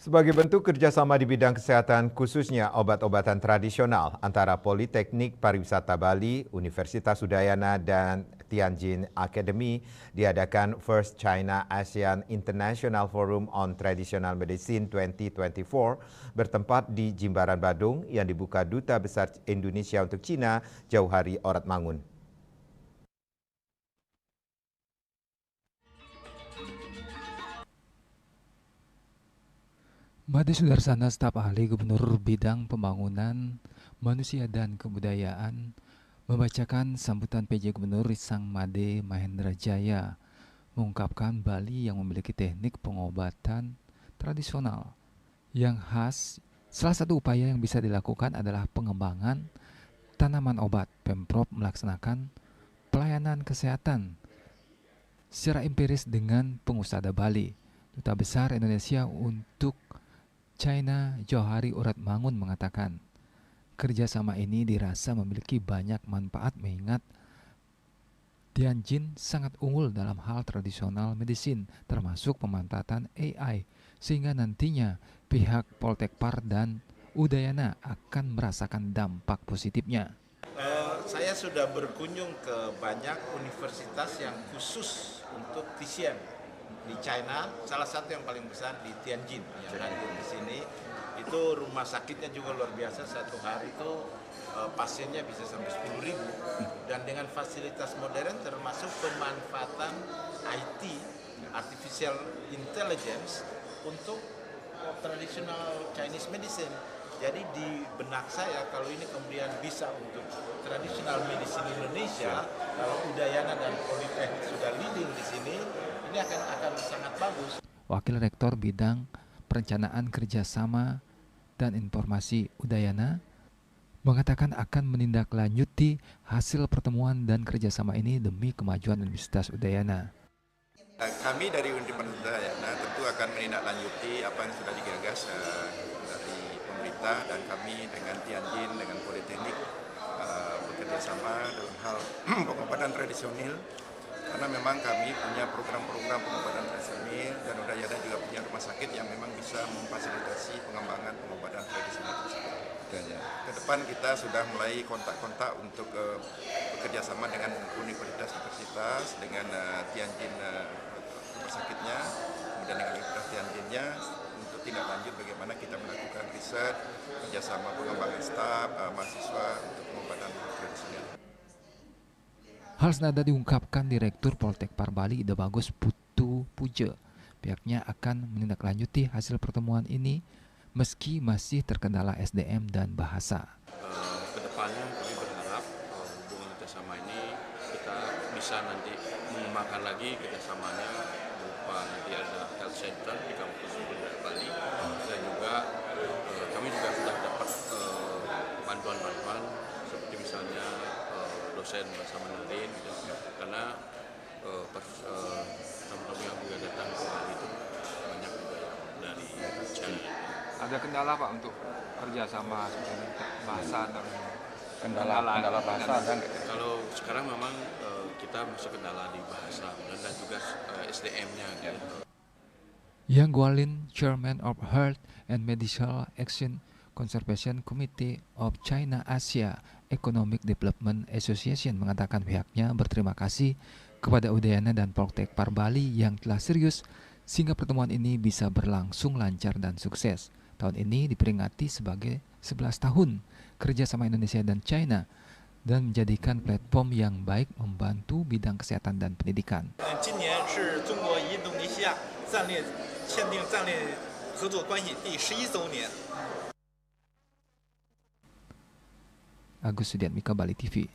Sebagai bentuk kerjasama di bidang kesehatan, khususnya obat-obatan tradisional antara Politeknik Pariwisata Bali, Universitas Udayana, dan Tianjin Academy, diadakan First China ASEAN International Forum on Traditional Medicine 2024 bertempat di Jimbaran Badung yang dibuka Duta Besar Indonesia untuk Cina, Jauhari Oratmangun. Made Sudarsana, staf ahli Gubernur Bidang Pembangunan Manusia dan Kebudayaan, membacakan sambutan PJ Gubernur Risang Made Mahendra Jaya, mengungkapkan Bali yang memiliki teknik pengobatan tradisional yang khas. Salah satu upaya yang bisa dilakukan adalah pengembangan tanaman obat. Pemprov melaksanakan pelayanan kesehatan secara empiris dengan pengusaha Bali. Duta Besar Indonesia untuk China, Jauhari Oratmangun, mengatakan kerjasama ini dirasa memiliki banyak manfaat mengingat Tianjin sangat unggul dalam hal tradisional medicine termasuk pemanfaatan AI, sehingga nantinya pihak Poltekpar dan Udayana akan merasakan dampak positifnya. Saya sudah berkunjung ke banyak universitas yang khusus untuk TCM di China, salah satu yang paling besar di Tianjin yang hadir di sini. Itu rumah sakitnya juga luar biasa, satu hari itu pasiennya bisa sampai 10.000 dan dengan fasilitas modern termasuk pemanfaatan IT, Artificial Intelligence, untuk traditional Chinese medicine. Jadi di benak saya kalau ini kemudian bisa untuk traditional medicine Indonesia, kalau Udayana dan Politeknik sudah leading di sini, ini akan sangat bagus. Wakil Rektor Bidang Perencanaan Kerjasama dan Informasi Udayana mengatakan akan menindaklanjuti hasil pertemuan dan kerjasama ini demi kemajuan Universitas Udayana. Kami dari Universitas Udayana tentu akan menindaklanjuti apa yang sudah digagas dari pemerintah, dan kami dengan Tianjin, dengan Politeknik bekerjasama dalam hal pengobatan tradisional, karena memang kami punya program-program pengobatan tradisional dan Udayana juga punya rumah sakit yang memang bisa memfasilitasi pengembangan pengobatan tradisional tersebut. Ke depan kita sudah mulai kontak-kontak untuk bekerja sama dengan universitas-universitas, dengan Tianjin rumah sakitnya, kemudian dengan Universitas Tianjinnya, untuk tindak lanjut bagaimana kita melakukan riset, kerjasama pengembangan staf, mahasiswa untuk pengobatan tradisional. Hal senada diungkapkan Direktur Poltekpar Bali, Ida Bagus Putu Puja. Pihaknya akan menindaklanjuti hasil pertemuan ini meski masih terkendala SDM dan bahasa. Kedepannya kami berharap hubungan kerjasama ini kita bisa nanti mengembangkan lagi kerjasamanya, berupa nanti ada health center di kampus Bali, dan juga kami juga sudah dapat bantuan-bantuan seperti misalnya dosen bahasa Mandarin gitu, karena teman-teman yang juga datang ke Bali itu banyak juga dari China. Ada kendala Pak untuk kerjasama seperti bahasa atau Kendala bahasa dan kalau sekarang memang kita masih kendala di bahasa dan juga SDM-nya. Gitu. Yang Gualin, Chairman of Health and Medical Action Conservation Committee of China Asia Economic Development Association, mengatakan pihaknya berterima kasih kepada Udayana dan Poltekpar Bali yang telah serius sehingga pertemuan ini bisa berlangsung lancar dan sukses. Tahun ini diperingati sebagai 11 tahun kerjasama Indonesia dan China dan menjadikan platform yang baik membantu bidang kesehatan dan pendidikan. Agus Sudiatmika, Bali TV.